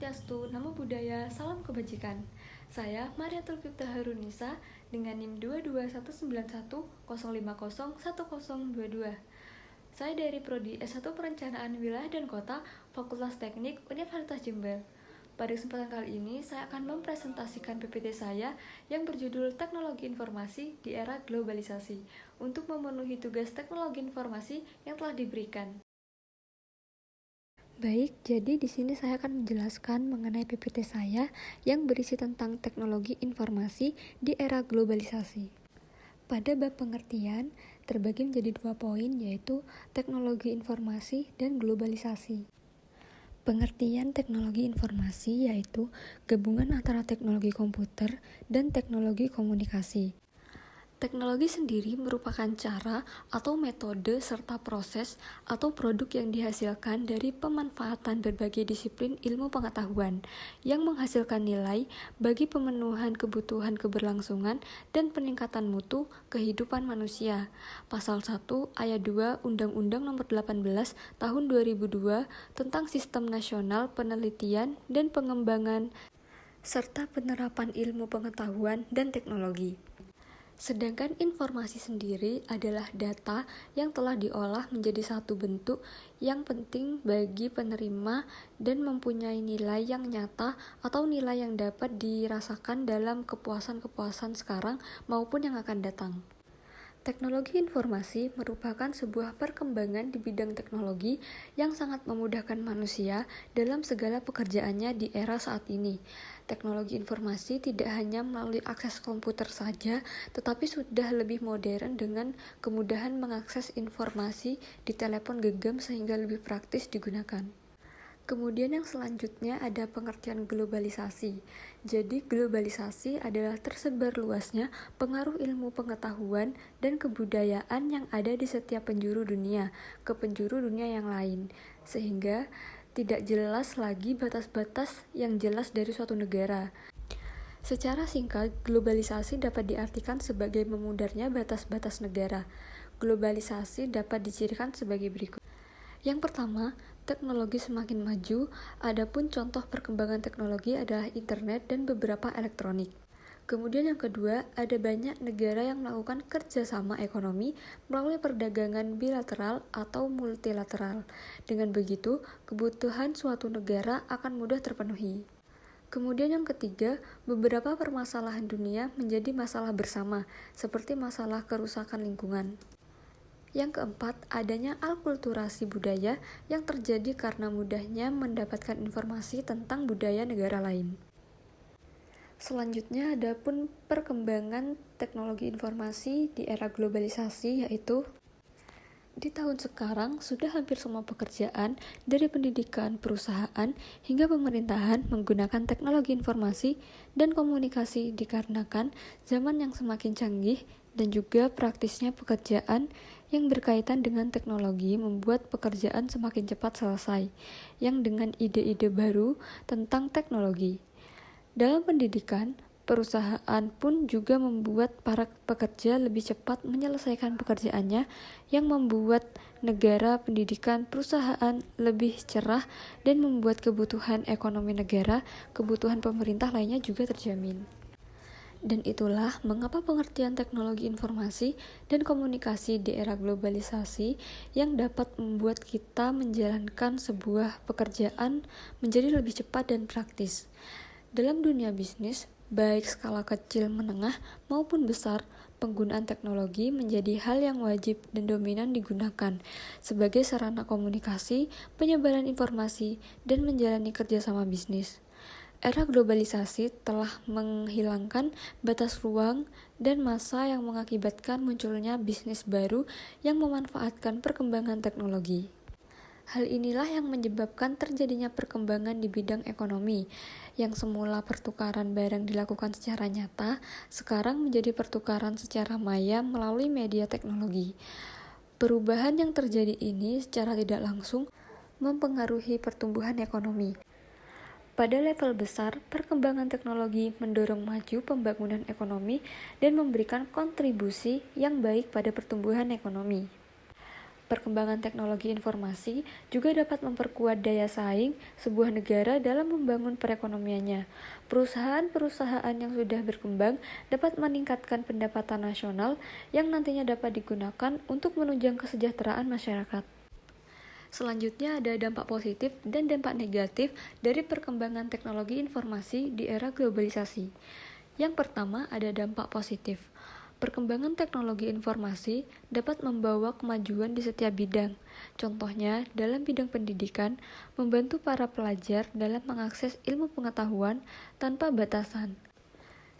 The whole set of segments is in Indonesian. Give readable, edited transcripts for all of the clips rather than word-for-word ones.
Swastiastu, Namo Buddhaya, Salam Kebajikan. Saya Mariatul Kipta Harunisa dengan NIM 2219105010022. Saya dari Prodi S1 Perencanaan Wilayah dan Kota, Fakultas Teknik Universitas Jember. Pada kesempatan kali ini, saya akan mempresentasikan PPT saya yang berjudul Teknologi Informasi di Era Globalisasi untuk memenuhi tugas teknologi informasi yang telah diberikan. Baik, jadi di sini saya akan menjelaskan mengenai PPT saya yang berisi tentang teknologi informasi di era globalisasi. Pada bab pengertian, terbagi menjadi 2 poin, yaitu teknologi informasi dan globalisasi. Pengertian teknologi informasi yaitu gabungan antara teknologi komputer dan teknologi komunikasi. Teknologi sendiri merupakan cara atau metode serta proses atau produk yang dihasilkan dari pemanfaatan berbagai disiplin ilmu pengetahuan yang menghasilkan nilai bagi pemenuhan kebutuhan keberlangsungan dan peningkatan mutu kehidupan manusia. Pasal 1 ayat 2 Undang-Undang Nomor 18 Tahun 2002 tentang Sistem Nasional Penelitian dan Pengembangan serta Penerapan Ilmu Pengetahuan dan Teknologi. Sedangkan informasi sendiri adalah data yang telah diolah menjadi satu bentuk yang penting bagi penerima dan mempunyai nilai yang nyata atau nilai yang dapat dirasakan dalam kepuasan-kepuasan sekarang maupun yang akan datang. Teknologi informasi merupakan sebuah perkembangan di bidang teknologi yang sangat memudahkan manusia dalam segala pekerjaannya di era saat ini. Teknologi informasi tidak hanya melalui akses komputer saja, tetapi sudah lebih modern dengan kemudahan mengakses informasi di telepon genggam sehingga lebih praktis digunakan. Kemudian yang selanjutnya ada pengertian globalisasi. Jadi globalisasi adalah tersebar luasnya pengaruh ilmu pengetahuan dan kebudayaan yang ada di setiap penjuru dunia ke penjuru dunia yang lain, sehingga tidak jelas lagi batas-batas yang jelas dari suatu negara. Secara singkat, globalisasi dapat diartikan sebagai memudarnya batas-batas negara. Globalisasi dapat dicirikan sebagai berikut. Yang pertama, teknologi semakin maju, adapun contoh perkembangan teknologi adalah internet dan beberapa elektronik. Kemudian yang kedua, ada banyak negara yang melakukan kerjasama ekonomi melalui perdagangan bilateral atau multilateral. Dengan begitu, kebutuhan suatu negara akan mudah terpenuhi. Kemudian yang ketiga, beberapa permasalahan dunia menjadi masalah bersama, seperti masalah kerusakan lingkungan. Yang keempat, adanya alkulturasi budaya yang terjadi karena mudahnya mendapatkan informasi tentang budaya negara lain. Selanjutnya, ada pun perkembangan teknologi informasi di era globalisasi, yaitu di tahun sekarang sudah hampir semua pekerjaan dari pendidikan, perusahaan, hingga pemerintahan menggunakan teknologi informasi dan komunikasi dikarenakan zaman yang semakin canggih dan juga praktisnya pekerjaan yang berkaitan dengan teknologi membuat pekerjaan semakin cepat selesai, yang dengan ide-ide baru tentang teknologi. Dalam pendidikan, perusahaan pun juga membuat para pekerja lebih cepat menyelesaikan pekerjaannya yang membuat negara, pendidikan, perusahaan lebih cerah dan membuat kebutuhan ekonomi negara, kebutuhan pemerintah lainnya juga terjamin. Dan itulah mengapa pengertian teknologi informasi dan komunikasi di era globalisasi yang dapat membuat kita menjalankan sebuah pekerjaan menjadi lebih cepat dan praktis. Dalam dunia bisnis, baik skala kecil, menengah, maupun besar, penggunaan teknologi menjadi hal yang wajib dan dominan digunakan sebagai sarana komunikasi, penyebaran informasi, dan menjalani kerjasama bisnis. Era globalisasi telah menghilangkan batas ruang dan masa yang mengakibatkan munculnya bisnis baru yang memanfaatkan perkembangan teknologi. Hal inilah yang menyebabkan terjadinya perkembangan di bidang ekonomi, yang semula pertukaran barang dilakukan secara nyata, sekarang menjadi pertukaran secara maya melalui media teknologi. Perubahan yang terjadi ini secara tidak langsung mempengaruhi pertumbuhan ekonomi. Pada level besar, perkembangan teknologi mendorong maju pembangunan ekonomi dan memberikan kontribusi yang baik pada pertumbuhan ekonomi. perkembangan teknologi informasi juga dapat memperkuat daya saing sebuah negara dalam membangun perekonomiannya. Perusahaan-perusahaan yang sudah berkembang dapat meningkatkan pendapatan nasional yang nantinya dapat digunakan untuk menunjang kesejahteraan masyarakat. Selanjutnya ada dampak positif dan dampak negatif dari perkembangan teknologi informasi di era globalisasi. Yang pertama ada dampak positif. Perkembangan teknologi informasi dapat membawa kemajuan di setiap bidang. Contohnya, dalam bidang pendidikan, membantu para pelajar dalam mengakses ilmu pengetahuan tanpa batasan,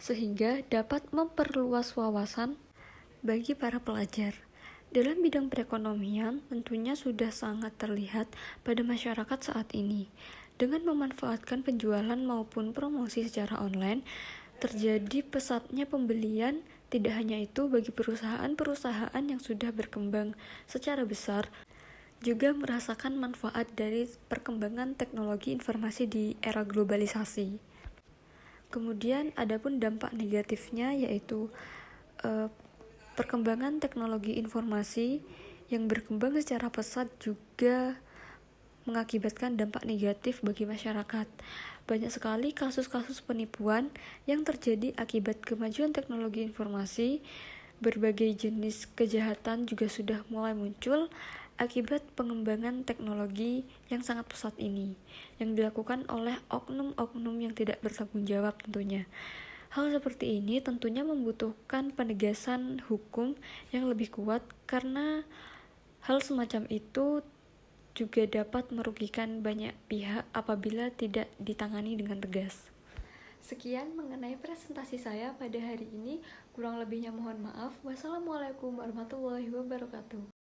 sehingga dapat memperluas wawasan bagi para pelajar. Dalam bidang perekonomian, tentunya sudah sangat terlihat pada masyarakat saat ini. Dengan memanfaatkan penjualan maupun promosi secara online, terjadi pesatnya pembelian. Tidak hanya itu, bagi perusahaan-perusahaan yang sudah berkembang secara besar, juga merasakan manfaat dari perkembangan teknologi informasi di era globalisasi. Kemudian, adapun dampak negatifnya yaitu perkembangan teknologi informasi yang berkembang secara pesat juga mengakibatkan dampak negatif bagi masyarakat. Banyak sekali kasus-kasus penipuan yang terjadi akibat kemajuan teknologi informasi. Berbagai jenis kejahatan juga sudah mulai muncul akibat pengembangan teknologi yang sangat pesat ini, yang dilakukan oleh oknum-oknum yang tidak bertanggung jawab tentunya. Hal seperti ini tentunya membutuhkan penegasan hukum yang lebih kuat karena hal semacam itu juga dapat merugikan banyak pihak apabila tidak ditangani dengan tegas. Sekian mengenai presentasi saya pada hari ini. Kurang lebihnya mohon maaf. Wassalamualaikum warahmatullahi wabarakatuh.